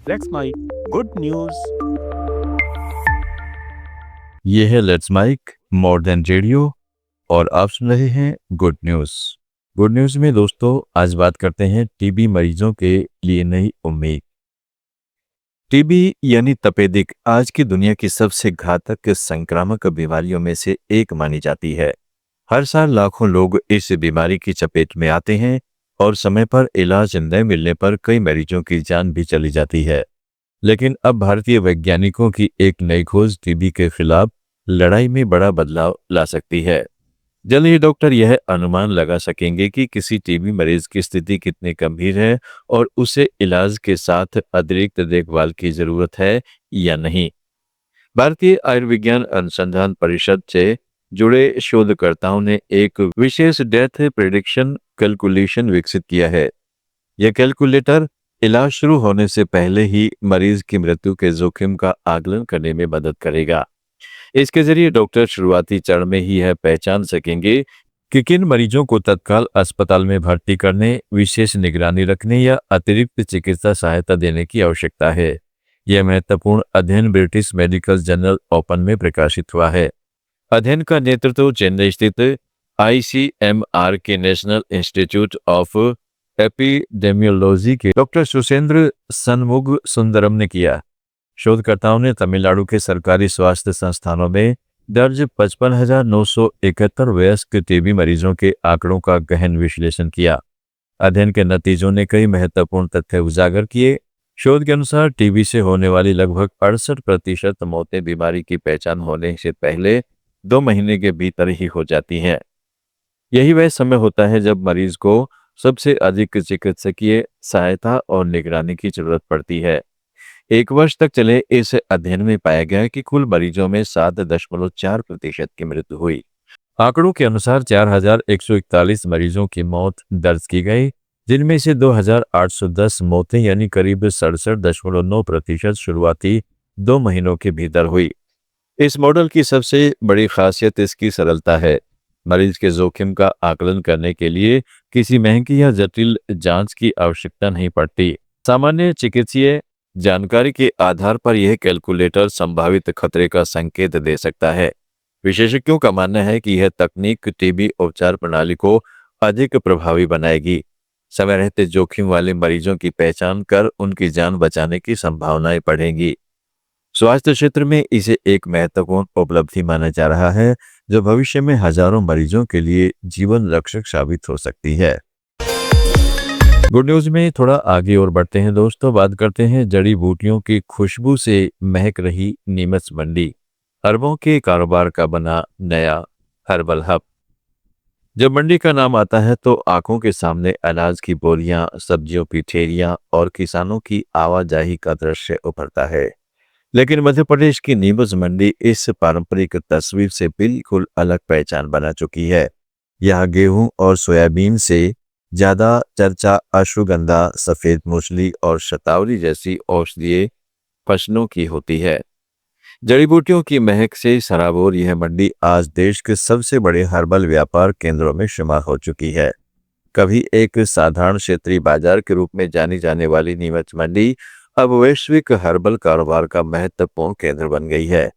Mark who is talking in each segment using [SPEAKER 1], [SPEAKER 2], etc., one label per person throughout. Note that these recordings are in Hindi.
[SPEAKER 1] Let's my good news.
[SPEAKER 2] ये है let's mike more than radio और आप सुन रहे हैं गुड न्यूज़। गुड न्यूज़ में दोस्तों आज बात करते हैं टीबी मरीजों के लिए नई उम्मीद। टीबी यानी तपेदिक आज की दुनिया की सबसे घातक संक्रामक बीमारियों में से एक मानी जाती है। हर साल लाखों लोग इस बीमारी की चपेट में आते हैं और समय पर इलाज न मिलने पर कई मरीजों की जान भी चली जाती है। लेकिन अब भारतीय वैज्ञानिकों की एक नई खोज टीबी के खिलाफ लड़ाई में बड़ा बदलाव ला सकती है। जल्द ही डॉक्टर यह अनुमान लगा सकेंगे कि किसी टीबी मरीज की स्थिति कितनी गंभीर है और उसे इलाज के साथ अतिरिक्त देखभाल की जरूरत है या नहीं। भारतीय आयुर्विज्ञान अनुसंधान परिषद से जुड़े शोधकर्ताओं ने एक विशेष डेथ प्रेडिक्शन कैलकुलेशन विकसित किया है। यह कैलकुलेटर इलाज शुरू होने से पहले ही मरीज की मृत्यु के जोखिम का आकलन करने में मदद करेगा। इसके जरिए डॉक्टर शुरुआती चरण में ही यह पहचान सकेंगे कि किन मरीजों को तत्काल अस्पताल में भर्ती करने, विशेष निगरानी रखने या अतिरिक्त चिकित्सा सहायता देने की आवश्यकता है। यह महत्वपूर्ण अध्ययन ब्रिटिश मेडिकल जर्नल ओपन में प्रकाशित हुआ है। अध्ययन का नेतृत्व चेन्नई स्थित ICMR के नेशनल इंस्टीट्यूट ऑफ एपिडेमियोलॉजी के डॉक्टर सुसेंद्र सनमुग सुंदरम ने किया। शोधकर्ताओं ने तमिलनाडु के सरकारी स्वास्थ्य संस्थानों में दर्ज 55,971 वयस्क टीबी मरीजों के आंकड़ों का गहन विश्लेषण किया। अध्ययन के नतीजों ने कई महत्वपूर्ण तथ्य उजागर किए। शोध के अनुसार टीबी से होने वाली लगभग 68% मौतें बीमारी की पहचान होने से पहले 2 महीने के भीतर ही हो जाती हैं। यही वह समय होता है जब मरीज को सबसे अधिक चिकित्सकीय सहायता और निगरानी की जरूरत पड़ती है। 1 वर्ष तक चले इस अध्ययन में पाया गया कि कुल मरीजों में 7.4% की मृत्यु हुई। आंकड़ों के अनुसार 4,141 मरीजों की मौत दर्ज की गई, जिनमें से 2,810 मौतें यानी करीब 67.9% शुरुआती 2 महीनों के भीतर हुई। इस मॉडल की सबसे बड़ी खासियत इसकी सरलता है। मरीज के जोखिम का आकलन करने के लिए किसी महंगी या जटिल जांच की आवश्यकता नहीं पड़ती। सामान्य चिकित्सीय जानकारी के आधार पर यह कैलकुलेटर संभावित खतरे का संकेत दे सकता है। विशेषज्ञों का मानना है कि यह तकनीक टीबी उपचार प्रणाली को अधिक प्रभावी बनाएगी। समय रहते जोखिम वाले मरीजों की पहचान कर उनकी जान बचाने की संभावनाएं बढ़ेंगी। स्वास्थ्य क्षेत्र में इसे एक महत्वपूर्ण उपलब्धि माना जा रहा है, जो भविष्य में हजारों मरीजों के लिए जीवन रक्षक साबित हो सकती है। गुड न्यूज में थोड़ा आगे और बढ़ते हैं दोस्तों, बात करते हैं जड़ी बूटियों की खुशबू से महक रही नीमच मंडी। अरबों के कारोबार का बना नया हर्बल हब। जब मंडी का नाम आता है तो आंखों के सामने अनाज की बोरियां, सब्जियों की ठेलियां और किसानों की आवाजाही का दृश्य उभरता है। लेकिन मध्य प्रदेश की नीमच मंडी इस पारंपरिक तस्वीर से बिल्कुल अलग पहचान बना चुकी है। यहाँ गेहूं और सोयाबीन से ज्यादा चर्चा अश्वगंधा, सफेद मूंगफली और शतावरी जैसी औषधीय फसलों की होती है। जड़ी बूटियों की महक से सराबोर यह मंडी आज देश के सबसे बड़े हर्बल व्यापार केंद्रों में शुमार हो चुकी है। कभी एक साधारण क्षेत्रीय बाजार के रूप में जानी जाने वाली नीमच मंडी अब वैश्विक हर्बल कारोबार का महत्वपूर्ण केंद्र बन गई है।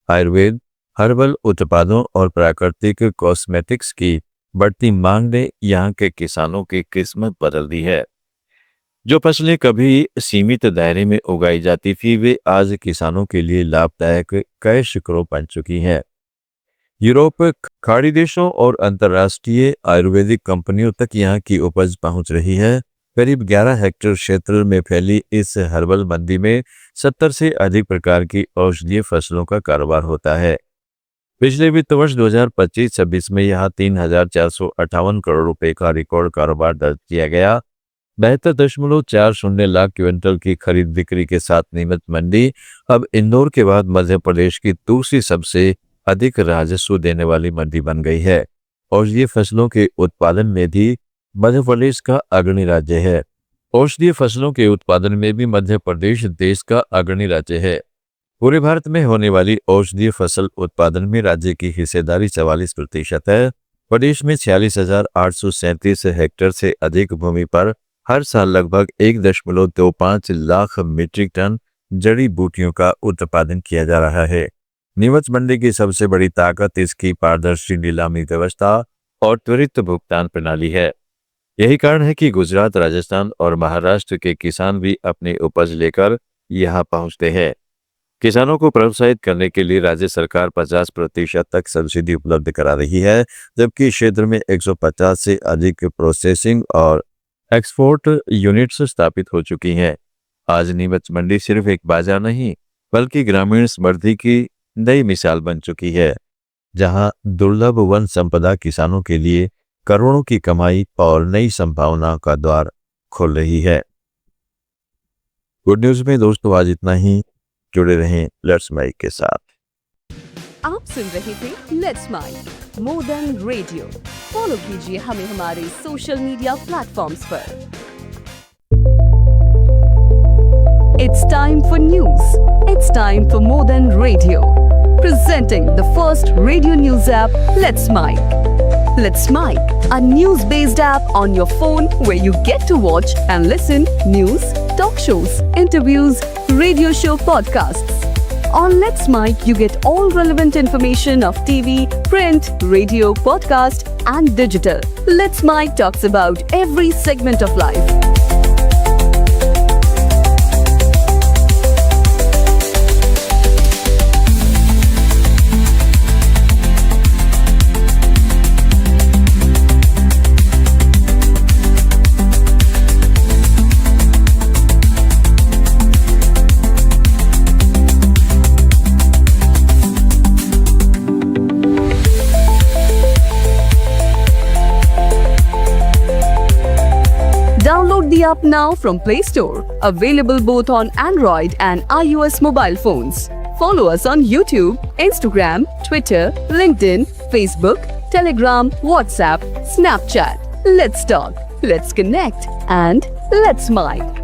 [SPEAKER 2] आयुर्वेद, हर्बल उत्पादों और प्राकृतिक कॉस्मेटिक्स की बढ़ती मांग ने यहाँ के किसानों की किस्मत बदल दी है। जो फसलें कभी सीमित दायरे में उगाई जाती थी, वे आज किसानों के लिए लाभदायक कैश क्रॉप बन चुकी हैं। यूरोप, खाड़ी देशों और अंतर्राष्ट्रीय आयुर्वेदिक कंपनियों तक यहाँ की उपज पहुंच रही है। करीब 11 हेक्टेयर क्षेत्र में फैली इस हर्बल मंडी में 70 से अधिक प्रकार की औषधीय फसलों का कारोबार होता है। पिछले वित्त वर्ष 2025-26 में यहाँ 3,458 करोड़ रुपए का रिकॉर्ड कारोबार दर्ज किया गया। 72.40 लाख क्विंटल की खरीद बिक्री के साथ नीमच मंडी अब इंदौर के बाद मध्य प्रदेश की दूसरी सबसे अधिक राजस्व देने वाली मंडी बन गई है। औषधीय फसलों के उत्पादन में भी मध्य प्रदेश का अग्रणी राज्य है। औषधीय फसलों के उत्पादन में भी मध्य प्रदेश देश का अग्रणी राज्य है। पूरे भारत में होने वाली औषधीय फसल उत्पादन में राज्य की हिस्सेदारी 44% है। प्रदेश में 46,837 हेक्टेयर से अधिक भूमि पर हर साल लगभग 1.25 लाख मीट्रिक टन जड़ी बूटियों का उत्पादन किया जा रहा है। नीमच मंडी की सबसे बड़ी ताकत इसकी पारदर्शी नीलामी व्यवस्था और त्वरित भुगतान प्रणाली है। यही कारण है कि गुजरात, राजस्थान और महाराष्ट्र के किसान भी अपनी उपज लेकर यहाँ पहुँचते हैं। किसानों को प्रोत्साहित करने के लिए राज्य सरकार 50% तक सब्सिडी उपलब्ध करा रही है, जबकि क्षेत्र में 150 से अधिक प्रोसेसिंग और एक्सपोर्ट यूनिट्स स्थापित हो चुकी हैं। आज नीमच मंडी सिर्फ एक बाजार नहीं, बल्कि ग्रामीण समृद्धि की नई मिसाल बन चुकी है, जहां दुर्लभ वन संपदा किसानों के लिए करोड़ों की कमाई और नई संभावनाओं का द्वार खोल रही है। गुड न्यूज में दोस्तों आज इतना ही। जुड़े रहें लेट्स माइक के साथ।
[SPEAKER 3] आप सुन रहे थे let's mike more than radio. Follow कीजिए हमें हमारे सोशल मीडिया प्लेटफॉर्म्स पर। It's time for news. It's time for more than radio. Presenting the first radio news app, Let's Mic. Let's Mic, a news-based app on your phone where you get to watch and listen news, talk shows, interviews, radio show podcasts. On Let's Mic, you get all relevant information of TV, print, radio, podcast, and digital. Let's Mic talks about every segment of life. Download the app now from Play Store. Available both on Android and iOS mobile phones. Follow us on YouTube, Instagram, Twitter, LinkedIn, Facebook, Telegram, WhatsApp, Snapchat. Let's talk, let's connect, and let's mic.